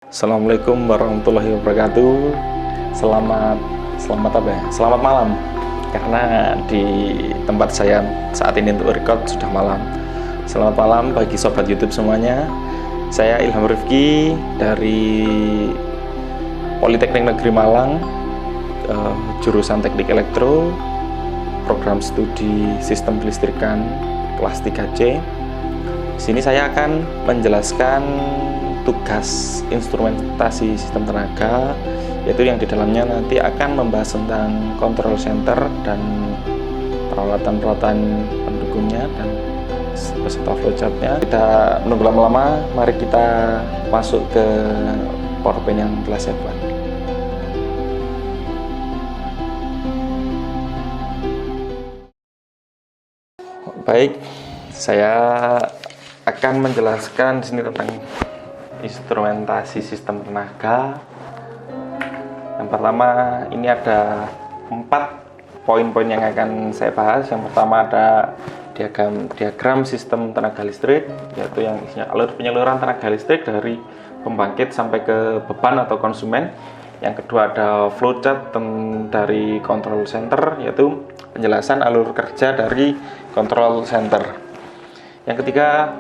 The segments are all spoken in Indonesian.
Assalamualaikum warahmatullahi wabarakatuh. Selamat malam. Karena di tempat saya saat ini untuk record sudah malam. Selamat malam bagi sobat YouTube semuanya. Saya Ilham Rifki dari Politeknik Negeri Malang, jurusan Teknik Elektro, program studi Sistem Kelistrikan kelas 3C. Di sini saya akan menjelaskan tugas instrumentasi sistem tenaga, yaitu yang di dalamnya nanti akan membahas tentang control center dan peralatan-peralatan pendukungnya dan beserta flowchartnya. Tidak menunggu lama-lama, mari kita masuk ke PowerPoint yang telah saya buat. Baik, saya akan menjelaskan di sini tentang instrumentasi sistem tenaga. Yang pertama, ini ada 4 poin-poin yang akan saya bahas. Yang pertama ada diagram sistem tenaga listrik, yaitu yang isinya alur penyaluran tenaga listrik dari pembangkit sampai ke beban atau konsumen. Yang kedua ada flowchart dari control center, yaitu penjelasan alur kerja dari control center. Yang ketiga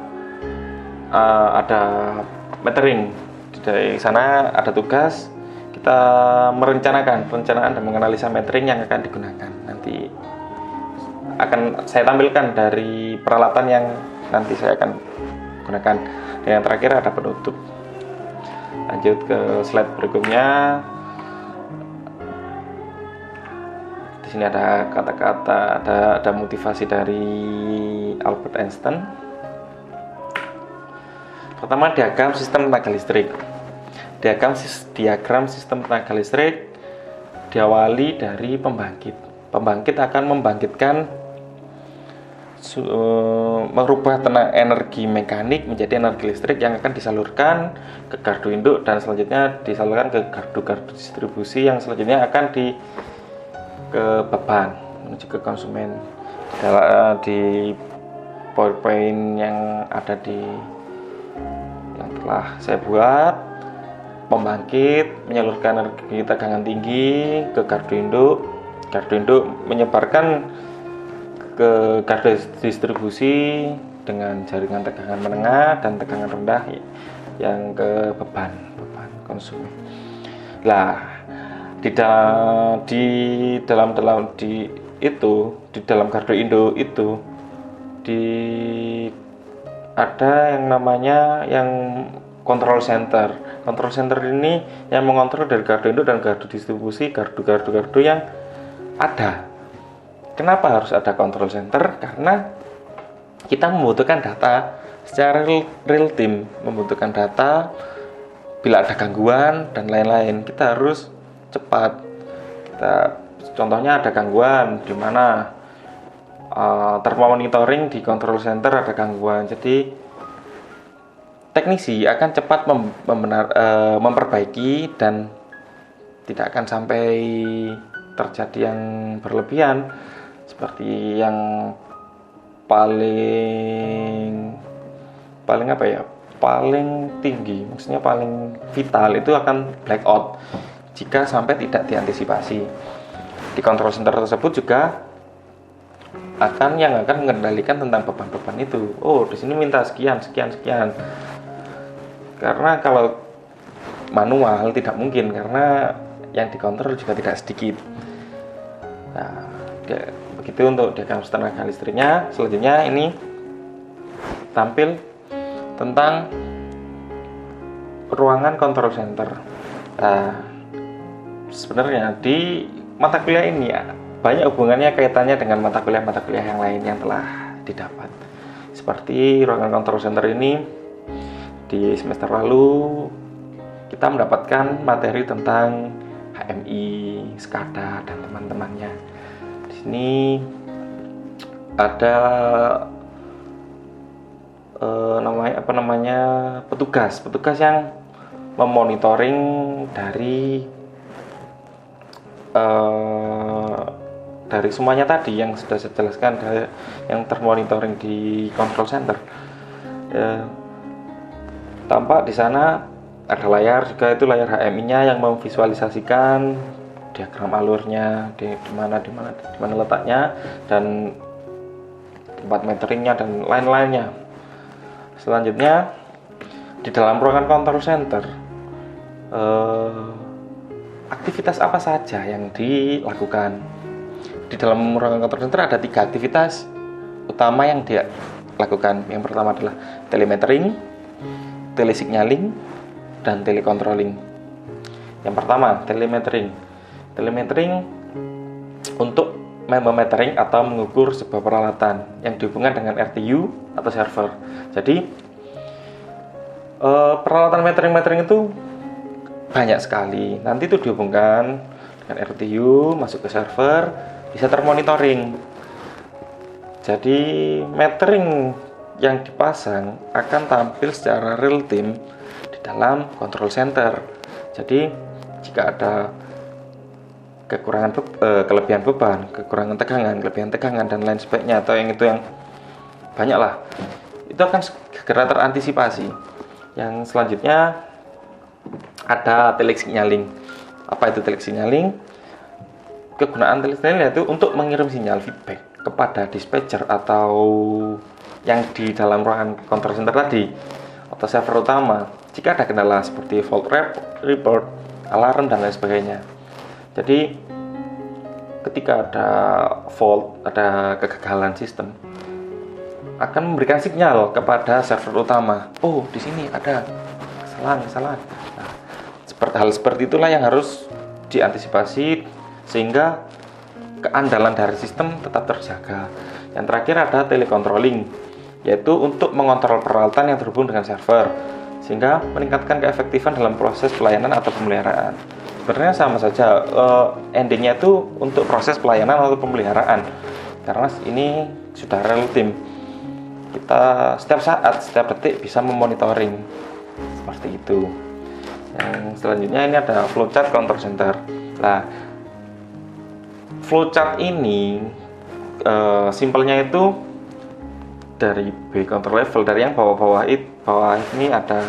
ada metering. Dari sana ada tugas kita perencanaan dan menganalisa metering yang akan digunakan. Nanti akan saya tampilkan dari peralatan yang nanti saya akan gunakan. Dan yang terakhir ada penutup. Lanjut ke slide berikutnya. Di sini ada kata-kata, ada motivasi dari Albert Einstein. Pertama, diagram sistem tenaga listrik. Diagram sistem tenaga listrik diawali dari pembangkit. Pembangkit akan membangkitkan merubah energi mekanik menjadi energi listrik yang akan disalurkan ke gardu induk dan selanjutnya disalurkan ke gardu-gardu distribusi yang selanjutnya akan ke beban menuju ke konsumen. Di PowerPoint yang ada yang telah saya buat, pembangkit menyalurkan energi tegangan tinggi ke gardu induk menyebarkan ke gardu distribusi dengan jaringan tegangan menengah dan tegangan rendah yang ke beban konsumen. Di dalam gardu induk itu ada yang namanya control center. Control center ini yang mengontrol dari gardu induk dan gardu distribusi, gardu yang ada. Kenapa harus ada control center? Karena kita membutuhkan data secara real time, membutuhkan data bila ada gangguan dan lain-lain. Kita harus cepat. Contohnya ada gangguan di mana termomonitoring di control center ada gangguan. Jadi teknisi akan cepat memperbaiki dan tidak akan sampai terjadi yang berlebihan seperti yang paling tinggi, maksudnya paling vital itu akan blackout jika sampai tidak diantisipasi. Di control center tersebut juga akan mengendalikan tentang beban-beban itu. Oh, di sini minta sekian. Karena kalau manual tidak mungkin, karena yang dikontrol juga tidak sedikit. Nah, begitu untuk diagram tenaga listriknya. Selanjutnya ini tampil tentang ruangan control center. Nah, sebenarnya di mata kuliah ini banyak hubungannya kaitannya dengan mata kuliah yang lain yang telah didapat. Seperti ruangan control center ini, di semester lalu kita mendapatkan materi tentang HMI, SCADA dan teman-temannya. Di sini ada petugas yang memonitoring dari semuanya tadi yang sudah saya jelaskan, yang termonitoring di control center. Tampak di sana ada layar juga, itu layar HMI-nya yang memvisualisasikan diagram alurnya, di mana letaknya, dan tempat meteringnya dan lain-lainnya. Selanjutnya di dalam ruangan control center, aktivitas apa saja yang dilakukan? Di dalam ruangan control center ada 3 aktivitas utama yang dia lakukan. Yang pertama adalah telemetering, telesignaling, dan telecontrolling. Yang pertama, telemetering. Telemetering untuk memetering atau mengukur sebuah peralatan yang dihubungkan dengan RTU atau server. Jadi peralatan metering itu banyak sekali. Nanti itu dihubungkan dengan RTU, masuk ke server, bisa termonitoring. Jadi metering yang dipasang akan tampil secara real time di dalam control center. Jadi jika ada kelebihan beban, kekurangan tegangan, kelebihan tegangan dan lain sebagainya, atau yang itu yang banyak lah, itu akan segera terantisipasi. Yang selanjutnya ada telesignaling. Apa itu telesignaling? Kegunaan telesignaling yaitu untuk mengirim sinyal feedback kepada dispatcher atau yang di dalam ruangan control center tadi atau server utama jika ada kendala seperti fault report, alarm, dan lain sebagainya. Jadi ketika ada fault, ada kegagalan sistem, akan memberikan sinyal kepada server utama. Oh, di sini ada kesalahan. Nah, hal seperti itulah yang harus diantisipasi sehingga keandalan dari sistem tetap terjaga. Yang terakhir ada telecontrolling, yaitu untuk mengontrol peralatan yang terhubung dengan server sehingga meningkatkan keefektifan dalam proses pelayanan atau pemeliharaan. Sebenarnya sama saja, endingnya itu untuk proses pelayanan atau pemeliharaan, karena ini sudah real time. Kita setiap saat, setiap detik bisa memonitoring seperti itu. Yang selanjutnya ini ada flowchart control center. Nah, flowchart ini simpelnya itu dari B control level, dari yang bawah ini ada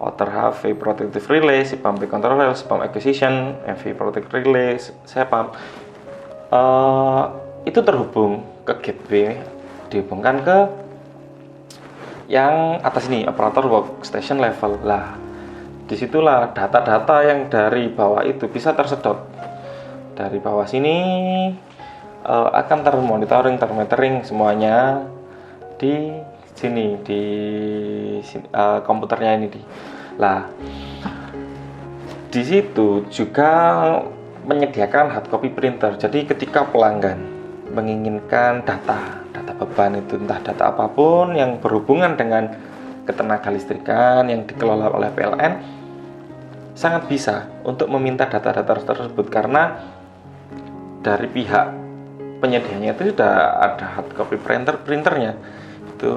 outer half V protective relay, SIPAM B control level, SIPAM acquisition, MV protective relay, SIPAM itu terhubung ke gateway, dihubungkan ke yang atas ini, operator workstation level. Lah, disitulah data-data yang dari bawah itu bisa tersedot. Dari bawah sini akan termonitoring, termetering semuanya di sini, di komputernya ini. Lah, di situ juga menyediakan hard copy printer. Jadi ketika pelanggan menginginkan data beban itu, entah data apapun yang berhubungan dengan ketenaga listrikan yang dikelola oleh PLN, sangat bisa untuk meminta data-data tersebut, karena dari pihak penyedianya itu sudah ada hard copy printernya. Itu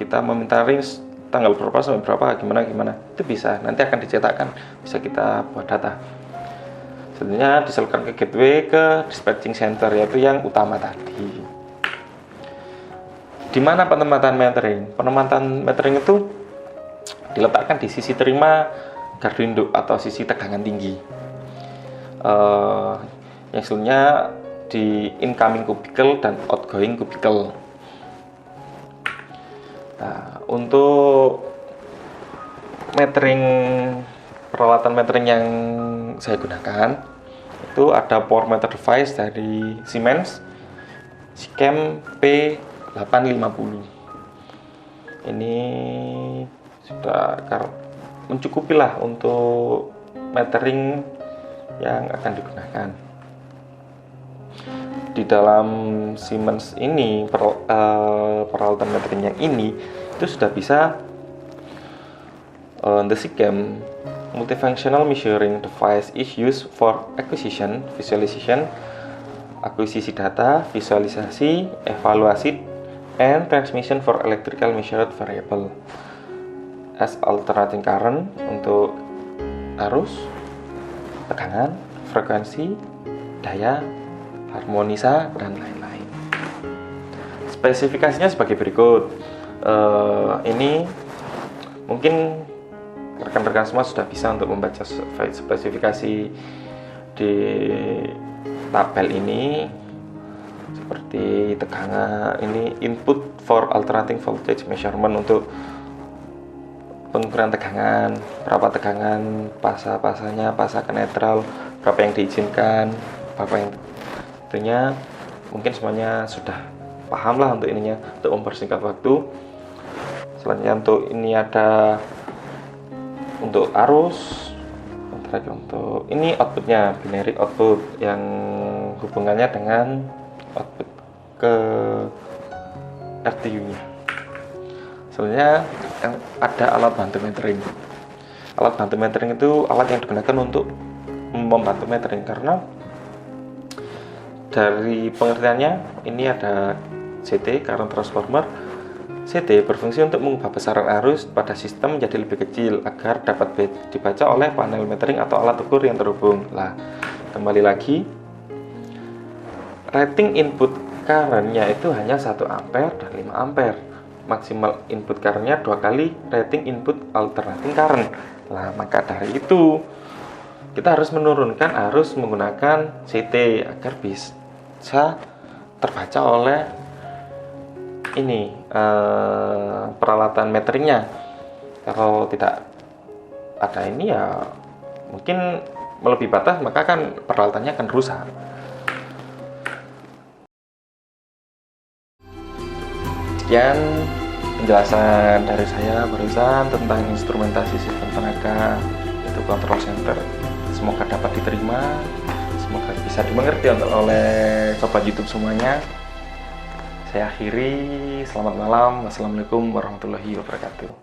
kita meminta range tanggal berapa sampai berapa, gimana itu bisa, nanti akan dicetakkan, bisa kita buat data. Selanjutnya disalurkan ke gateway, ke dispatching center, yaitu yang utama tadi. Di mana penempatan metering? Penempatan metering itu diletakkan di sisi terima gardu induk atau sisi tegangan tinggi. Yang selanjutnya di incoming cubicle dan outgoing cubicle. Nah, untuk metering, peralatan metering yang saya gunakan itu ada power meter device dari Siemens SICAM P850. Ini sudah mencukupi lah untuk metering yang akan digunakan. Di dalam Siemens ini, peralatan metering yang ini itu sudah bisa the SICAM multifunctional measuring device is used for acquisition, visualization, akuisisi data, visualisasi, evaluasi, and transmission for electrical measured variable as alternating current untuk arus, tegangan, frekuensi, daya, harmonisa, dan lain-lain. Spesifikasinya sebagai berikut. Ini mungkin rekan-rekan semua sudah bisa untuk membaca spesifikasi di tabel ini, seperti tegangan ini input for alternating voltage measurement untuk pengukuran tegangan, berapa tegangan pasanya, pasa ke netral, berapa yang diizinkan, berapa yang tentunya mungkin semuanya sudah paham lah untuk ininya, untuk mempersingkat waktu. Selanjutnya untuk ini ada untuk arus, untuk ini outputnya binary output yang hubungannya dengan output ke RTU nya. Selanjutnya ada alat bantu metering. Alat bantu metering itu alat yang digunakan untuk membantu metering, karena dari pengertiannya ini ada CT, current transformer. CT berfungsi untuk mengubah besaran arus pada sistem menjadi lebih kecil agar dapat dibaca oleh panel metering atau alat ukur yang terhubung. Nah, kembali lagi, rating input current-nya itu hanya 1 ampere dan 5 ampere. Maksimal input current-nya 2 kali rating input alternating current. Nah, maka dari itu kita harus menurunkan arus menggunakan CT agar bisa terbaca oleh ini peralatan meteringnya. Kalau tidak ada ini ya mungkin melebihi batas, maka kan peralatannya akan rusak. Sekian penjelasan dari saya barusan tentang instrumentasi sistem tenaga, yaitu control center. Semoga dapat diterima, semoga bisa dimengerti oleh sobat YouTube semuanya. Saya akhiri, selamat malam, wassalamualaikum warahmatullahi wabarakatuh.